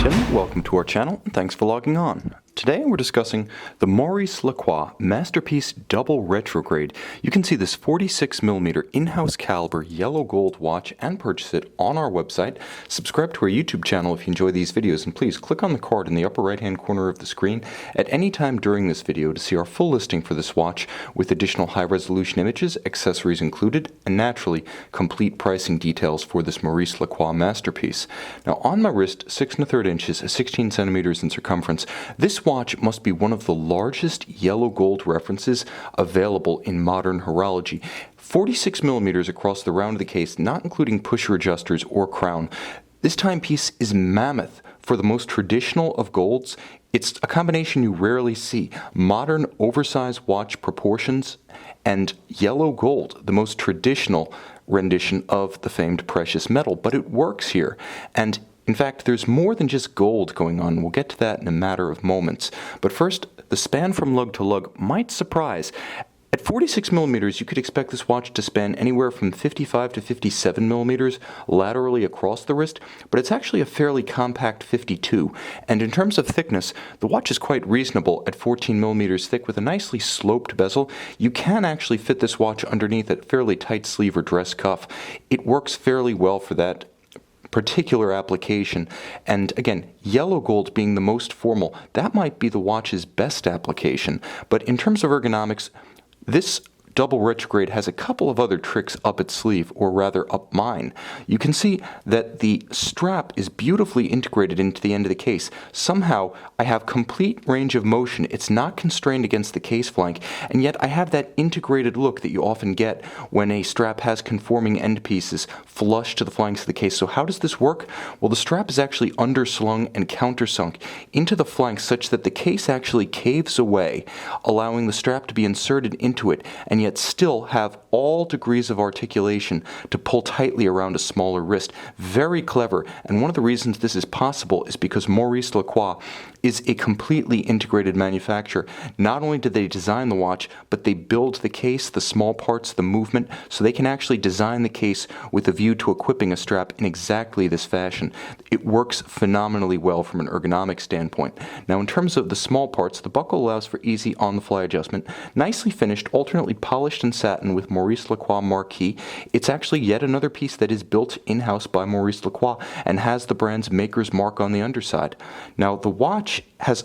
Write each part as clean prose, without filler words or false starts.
Tim, welcome to our channel, and thanks for logging on. Today we're discussing the Maurice Lacroix Masterpiece Double Retrograde. You can see this 46mm in-house caliber yellow gold watch and purchase it on our website. Subscribe to our YouTube channel if you enjoy these videos, and please click on the card in the upper right hand corner of the screen at any time during this video to see our full listing for this watch with additional high-resolution images, accessories included, and naturally complete pricing details for this Maurice Lacroix masterpiece. Now on my wrist, 6 1/3 inches, 16 centimeters in circumference, this watch must be one of the largest yellow gold references available in modern horology. 46mm across the round of the case, not including pusher adjusters or crown. This timepiece is mammoth. For the most traditional of golds, it's a combination you rarely see. Modern oversized watch proportions and yellow gold, the most traditional rendition of the famed precious metal. But it works here. And in fact, there's more than just gold going on. We'll get to that in a matter of moments. But first, the span from lug to lug might surprise. At 46mm, you could expect this watch to span anywhere from 55 to 57mm laterally across the wrist, but it's actually a fairly compact 52. And in terms of thickness, the watch is quite reasonable at 14mm thick with a nicely sloped bezel. You can actually fit this watch underneath a fairly tight sleeve or dress cuff. It works fairly well for that particular application, and again, yellow gold being the most formal, that might be the watch's best application. But in terms of ergonomics, this double retrograde has a couple of other tricks up its sleeve, or rather up mine. You can see that the strap is beautifully integrated into the end of the case. Somehow I have complete range of motion. It's not constrained against the case flank, and yet I have that integrated look that you often get when a strap has conforming end pieces flush to the flanks of the case. So how does this work? Well, the strap is actually underslung and countersunk into the flanks such that the case actually caves away, allowing the strap to be inserted into it, and yet still have all degrees of articulation to pull tightly around a smaller wrist. Very clever, and one of the reasons this is possible is because Maurice Lacroix is a completely integrated manufacturer. Not only did they design the watch, but they build the case, the small parts, the movement, so they can actually design the case with a view to equipping a strap in exactly this fashion. It works phenomenally well from an ergonomic standpoint. Now in terms of the small parts, the buckle allows for easy on-the-fly adjustment, nicely finished, alternately polished and satin with Maurice Lacroix marquee. It's actually yet another piece that is built in-house by Maurice Lacroix and has the brand's maker's mark on the underside. Now the watch has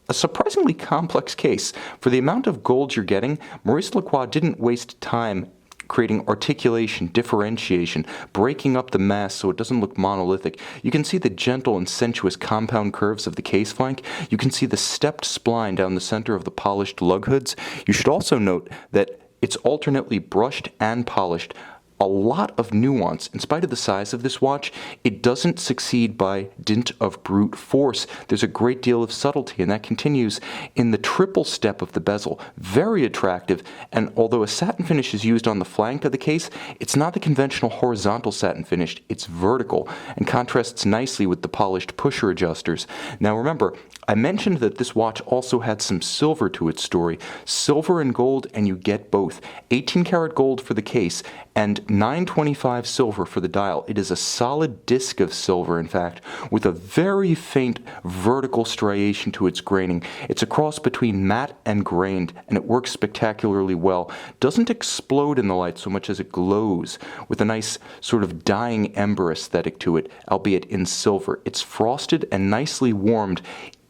a surprisingly complex case. For the amount of gold you're getting, Maurice Lacroix didn't waste time creating articulation, differentiation, breaking up the mass so it doesn't look monolithic. You can see the gentle and sensuous compound curves of the case flank. You can see the stepped spline down the center of the polished lug hoods. You should also note that it's alternately brushed and polished. A lot of nuance. In spite of the size of this watch, it doesn't succeed by dint of brute force. There's a great deal of subtlety, and that continues in the triple step of the bezel. Very attractive, and although a satin finish is used on the flank of the case, it's not the conventional horizontal satin finish, it's vertical, and contrasts nicely with the polished pusher adjusters. Now remember, I mentioned that this watch also had some silver to its story. Silver and gold, and you get both. 18 karat gold for the case, and 925 silver for the dial. It is a solid disc of silver, in fact, with a very faint vertical striation to its graining. It's a cross between matte and grained, and it works spectacularly well. Doesn't explode in the light so much as it glows, with a nice sort of dying ember aesthetic to it, albeit in silver. It's frosted and nicely warmed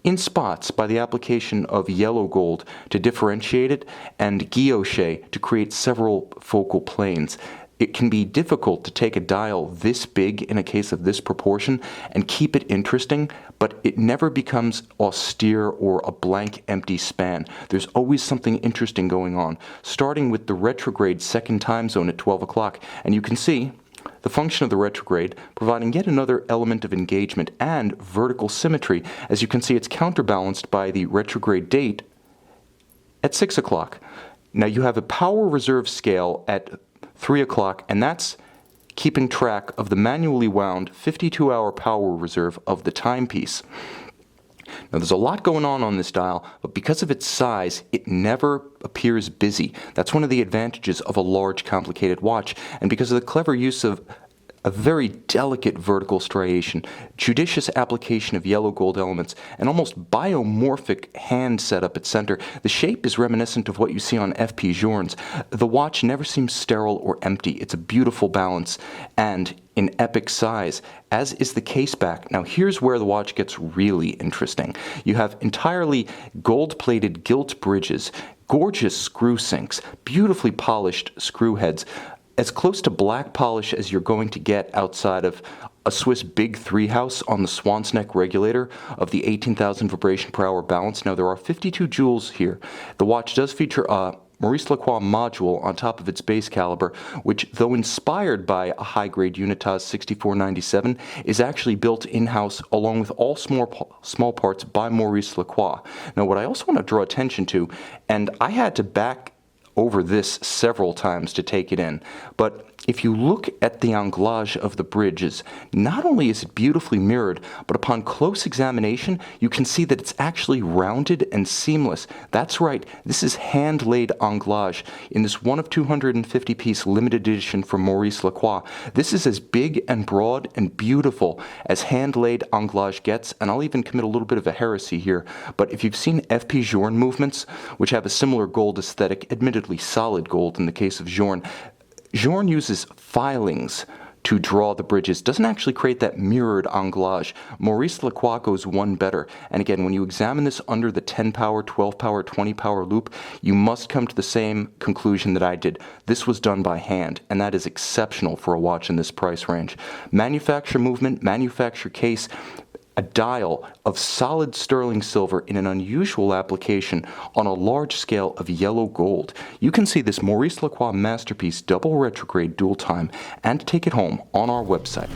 in spots by the application of yellow gold to differentiate it, and guilloche to create several focal planes. It can be difficult to take a dial this big in a case of this proportion and keep it interesting, but it never becomes austere or a blank, empty span. There's always something interesting going on, starting with the retrograde second time zone at 12 o'clock, and you can see the function of the retrograde, providing yet another element of engagement and vertical symmetry. As you can see, it's counterbalanced by the retrograde date at 6 o'clock. Now you have a power reserve scale at 3 o'clock, and that's keeping track of the manually wound 52-hour power reserve of the timepiece. Now there's a lot going on this dial, but because of its size, it never appears busy. That's one of the advantages of a large, complicated watch, and because of the clever use of a very delicate vertical striation, judicious application of yellow gold elements, and almost biomorphic hand setup at center. The shape is reminiscent of what you see on FP Journes. The watch never seems sterile or empty. It's a beautiful balance and in epic size, as is the case back. Now here's where the watch gets really interesting. You have entirely gold-plated gilt bridges, gorgeous screw sinks, beautifully polished screw heads, as close to black polish as you're going to get outside of a Swiss Big 3 house on the Swan's Neck regulator of the 18,000 vibration per hour balance. Now there are 52 jewels here. The watch does feature a Maurice Lacroix module on top of its base caliber, which, though inspired by a high-grade Unitas 6497, is actually built in-house along with all small parts by Maurice Lacroix. Now what I also want to draw attention to, and I had to back over this several times to take it in, but if you look at the anglage of the bridges, not only is it beautifully mirrored, but upon close examination, you can see that it's actually rounded and seamless. That's right, this is hand-laid anglage in this 1 of 250 piece limited edition from Maurice Lacroix. This is as big and broad and beautiful as hand-laid anglage gets, and I'll even commit a little bit of a heresy here, but if you've seen FP Journe movements, which have a similar gold aesthetic, admittedly solid gold in the case of Journe, Journe uses filings to draw the bridges, doesn't actually create that mirrored anglage. Maurice Lacroix goes one better. And again, when you examine this under the 10 power, 12 power, 20 power loop, you must come to the same conclusion that I did. This was done by hand, and that is exceptional for a watch in this price range. Manufacture movement, manufacture case, a dial of solid sterling silver in an unusual application on a large scale of yellow gold. You can see this Maurice Lacroix masterpiece double retrograde dual time and take it home on our website.